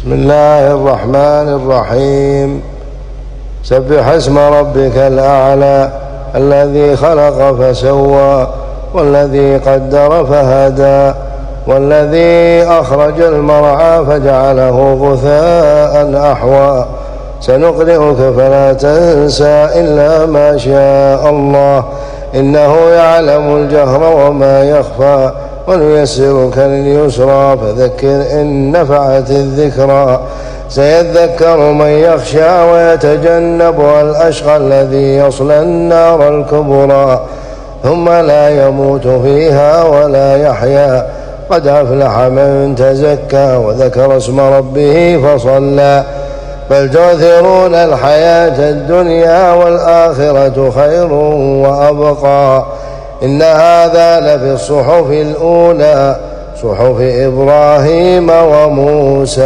بسم الله الرحمن الرحيم. سبح اسم ربك الأعلى الذي خلق فسوى والذي قدر فهدى والذي أخرج المرعى فجعله غثاء أحوى سنقرئك فلا تنسى إلا ما شاء الله إنه يعلم الجهر وما يخفى ونيسرك لليسرى فذكر إن نفعت الذكرى سيذكر من يخشى ويتجنبها الأشقى الذي يصلى النار الكبرى ثم لا يموت فيها ولا يحيا قد أفلح من تزكى وذكر اسم ربه فصلى بل تؤثرون الحياة الدنيا والآخرة خير وأبقى إن هذا لفي الصحف الأولى صحف إبراهيم وموسى.